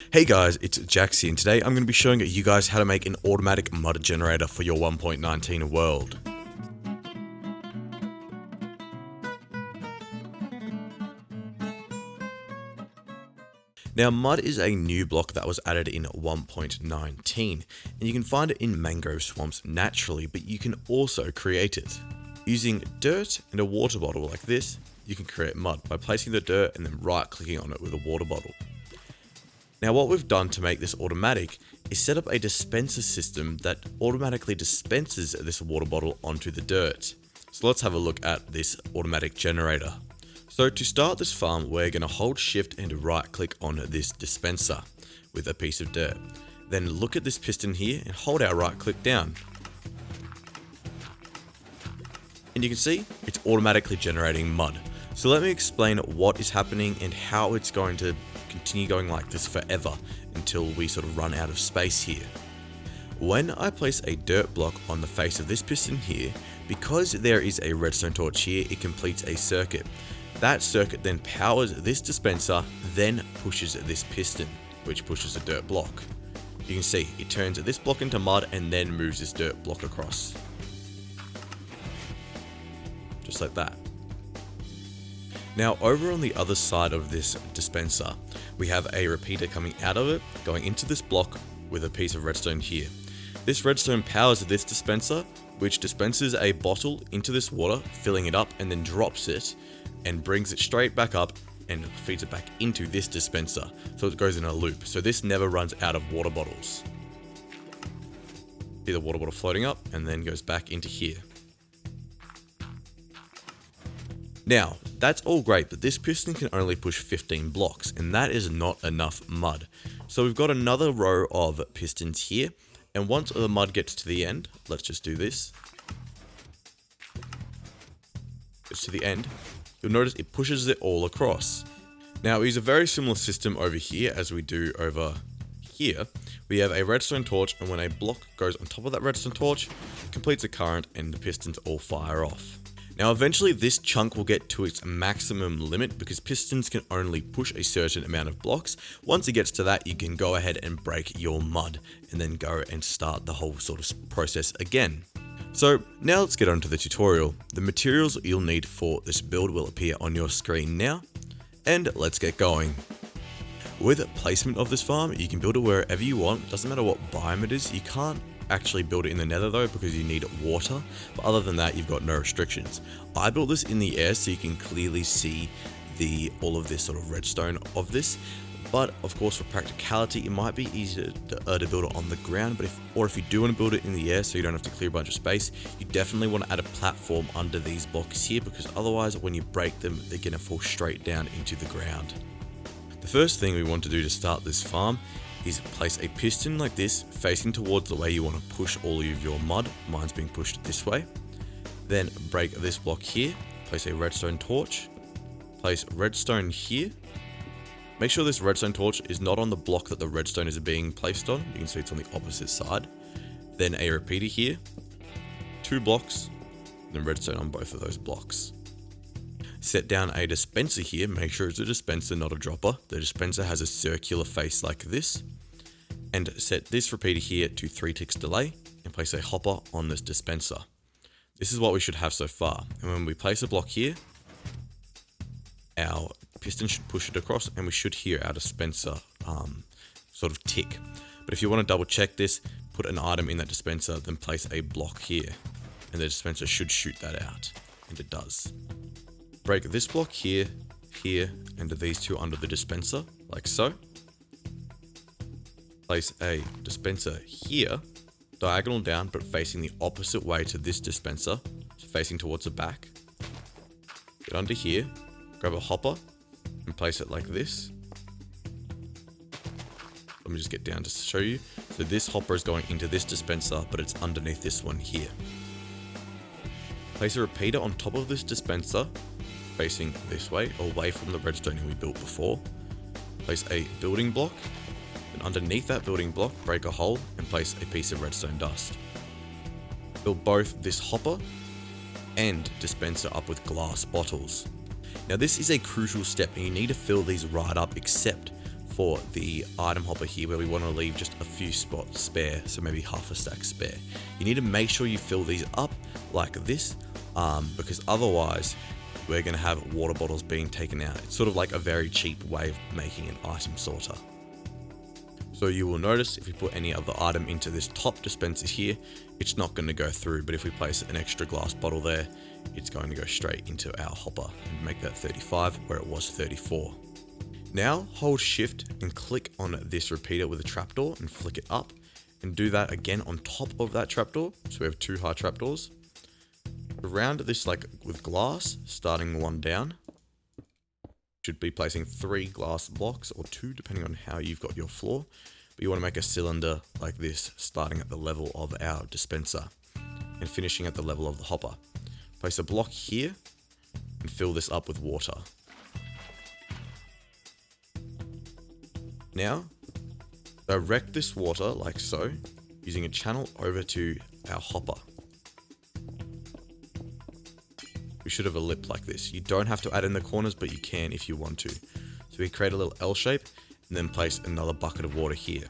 Hey guys, it's Jaxie, and today I'm going to be showing you guys how to make an automatic mud generator for your 1.19 world. Now, mud is a new block that was added in 1.19, and you can find it in mangrove swamps naturally, but you can also create it. Using dirt and a water bottle like this, you can create mud by placing the dirt and then right-clicking on it with a water bottle. Now what we've done to make this automatic is set up a dispenser system that automatically dispenses this water bottle onto the dirt. So let's have a look at this automatic generator. So to start this farm, we're going to hold shift and right click on this dispenser with a piece of dirt. Then look at this piston here and hold our right click down. And you can see it's automatically generating mud. So let me explain what is happening and how it's going to continue going like this forever until we sort of run out of space here. When I place a dirt block on the face of this piston here, because there is a redstone torch here, it completes a circuit. That circuit then powers this dispenser, then pushes this piston, which pushes a dirt block. You can see it turns this block into mud and then moves this dirt block across. Just like that. Now over on the other side of this dispenser, we have a repeater coming out of it, going into this block with a piece of redstone here. This redstone powers this dispenser, which dispenses a bottle into this water, filling it up, and then drops it and brings it straight back up and feeds it back into this dispenser. So it goes in a loop. So this never runs out of water bottles. See the water bottle floating up and then goes back into here. Now, that's all great, but this piston can only push 15 blocks, and that is not enough mud. So we've got another row of pistons here, and once the mud gets to the end, let's just do this. Gets to the end, you'll notice it pushes it all across. Now, we use a very similar system over here as we do over here. We have a redstone torch, and when a block goes on top of that redstone torch, it completes a current and the pistons all fire off. Now eventually this chunk will get to its maximum limit because pistons can only push a certain amount of blocks. Once it gets to that, you can go ahead and break your mud and then go and start the whole sort of process again. So now let's get on to the tutorial. The materials you'll need for this build will appear on your screen now, and let's get going. With placement of this farm, you can build it wherever you want. Doesn't matter what biome it is. You can't actually build it in the nether though because you need water, but other than that you've got no restrictions. I built this in the air so you can clearly see all of this sort of redstone of this, but of course for practicality it might be easier to build it on the ground. But if you do want to build it in the air so you don't have to clear a bunch of space, you definitely want to add a platform under these blocks here, because otherwise when you break them they're going to fall straight down into the ground. The first thing we want to do to start this farm is place a piston like this facing towards the way you want to push all of your mud. Mine's being pushed this way. Then break this block here, place a redstone torch, place redstone here. Make sure this redstone torch is not on the block that the redstone is being placed on. You can see it's on the opposite side. Then a repeater here, 2 blocks, then redstone on both of those blocks. Set down a dispenser here, make sure it's a dispenser, not a dropper. The dispenser has a circular face like this. And set this repeater here to 3 ticks delay and place a hopper on this dispenser. This is what we should have so far. And when we place a block here, our piston should push it across and we should hear our dispenser sort of tick. But if you want to double check this, put an item in that dispenser, then place a block here. And the dispenser should shoot that out. And it does. Break this block here, here, and these two under the dispenser, like so. Place a dispenser here, diagonal down, but facing the opposite way to this dispenser, so facing towards the back. Get under here, grab a hopper, and place it like this. Let me just get down to show you. So this hopper is going into this dispenser, but it's underneath this one here. Place a repeater on top of this dispenser, facing this way, away from the redstone we built before. Place a building block, and underneath that building block, break a hole and place a piece of redstone dust. Fill both this hopper and dispenser up with glass bottles. Now this is a crucial step and you need to fill these right up except for the item hopper here, where we want to leave just a few spots spare, so maybe half a stack spare. You need to make sure you fill these up like this, because otherwise we're going to have water bottles being taken out. It's sort of like a very cheap way of making an item sorter. So you will notice if we put any other item into this top dispenser here, it's not going to go through, but if we place an extra glass bottle there, it's going to go straight into our hopper and make that 35 where it was 34. Now hold shift and click on this repeater with a trapdoor and flick it up, and do that again on top of that trapdoor. So we have 2 high trapdoors. Around this like with glass, starting one down. Should be placing 3 glass blocks or 2 depending on how you've got your floor. But you want to make a cylinder like this, starting at the level of our dispenser and finishing at the level of the hopper. Place a block here and fill this up with water. Now, direct this water like so, using a channel over to our hopper. We should have a lip like this. You don't have to add in the corners, but you can if you want to. So we create a little L shape and then place another bucket of water here.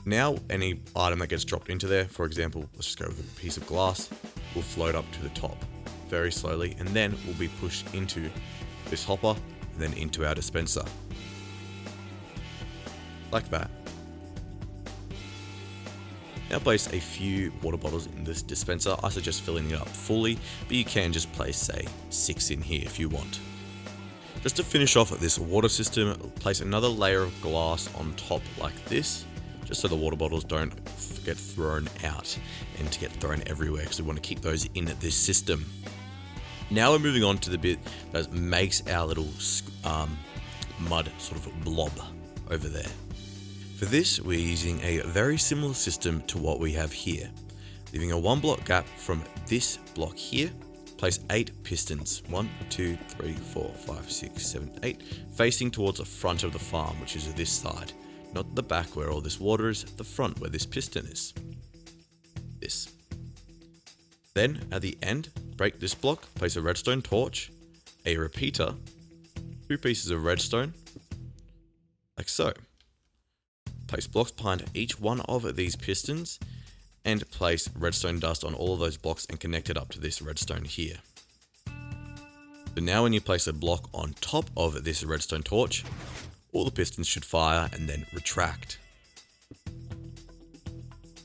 Now, any item that gets dropped into there, for example, let's just go with a piece of glass, will float up to the top very slowly, and then will be pushed into this hopper and then into our dispenser. Like that. Now place a few water bottles in this dispenser. I suggest filling it up fully, but you can just place, say, 6 in here if you want. Just to finish off this water system, place another layer of glass on top like this, just so the water bottles don't get thrown out and to get thrown everywhere, because we want to keep those in this system. Now we're moving on to the bit that makes our little mud sort of blob over there. For this, we're using a very similar system to what we have here. Leaving a 1 block gap from this block here, place 8 pistons, 1, 2, 3, 4, 5, 6, 7, 8, facing towards the front of the farm, which is this side. Not the back where all this water is, the front where this piston is. This. Then, at the end, break this block, place a redstone torch, a repeater, 2 pieces of redstone, like so. Place blocks behind each one of these pistons and place redstone dust on all of those blocks and connect it up to this redstone here. So now when you place a block on top of this redstone torch, all the pistons should fire and then retract.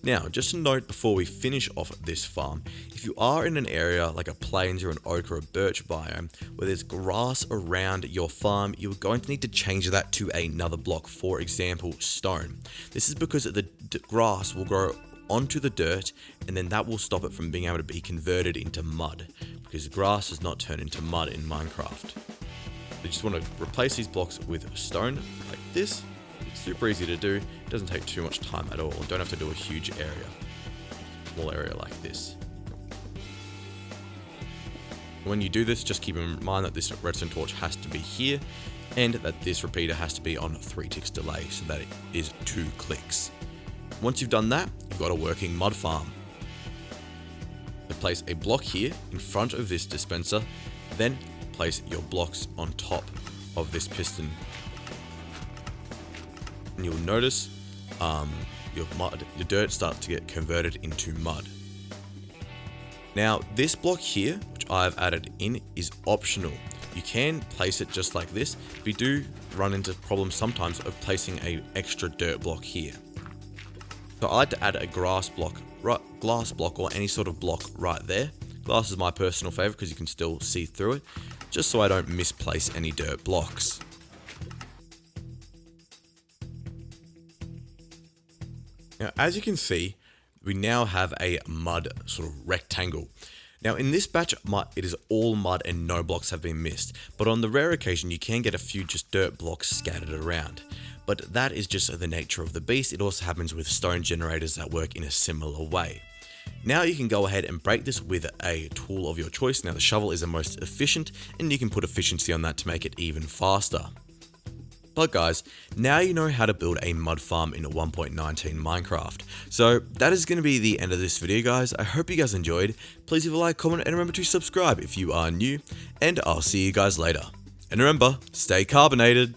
Now, just a note before we finish off this farm, if you are in an area like a plains or an oak or a birch biome where there's grass around your farm, you're going to need to change that to another block, for example, stone. This is because the grass will grow onto the dirt and then that will stop it from being able to be converted into mud, because grass does not turn into mud in Minecraft. You just want to replace these blocks with stone like this. It's super easy to do, it doesn't take too much time at all, and don't have to do a huge area. Small area like this. When you do this, just keep in mind that this redstone torch has to be here, and that this repeater has to be on 3 ticks delay, so that it is 2 clicks. Once you've done that, you've got a working mud farm. So place a block here in front of this dispenser, then place your blocks on top of this piston. And you'll notice your dirt starts to get converted into mud. Now this block here, which I've added in, is optional. You can place it just like this, but you do run into problems sometimes of placing an extra dirt block here. So I like to add a glass block or any sort of block right there. Glass is my personal favorite because you can still see through it, just so I don't misplace any dirt blocks. Now, as you can see, we now have a mud sort of rectangle. Now in this batch, it is all mud and no blocks have been missed, but on the rare occasion you can get a few just dirt blocks scattered around. But that is just the nature of the beast. It also happens with stone generators that work in a similar way. Now you can go ahead and break this with a tool of your choice. Now the shovel is the most efficient, and you can put efficiency on that to make it even faster. But guys, now you know how to build a mud farm in 1.19 Minecraft. So that is going to be the end of this video, guys. I hope you guys enjoyed. Please leave a like, comment, and remember to subscribe if you are new, and I'll see you guys later. And remember, stay carbonated.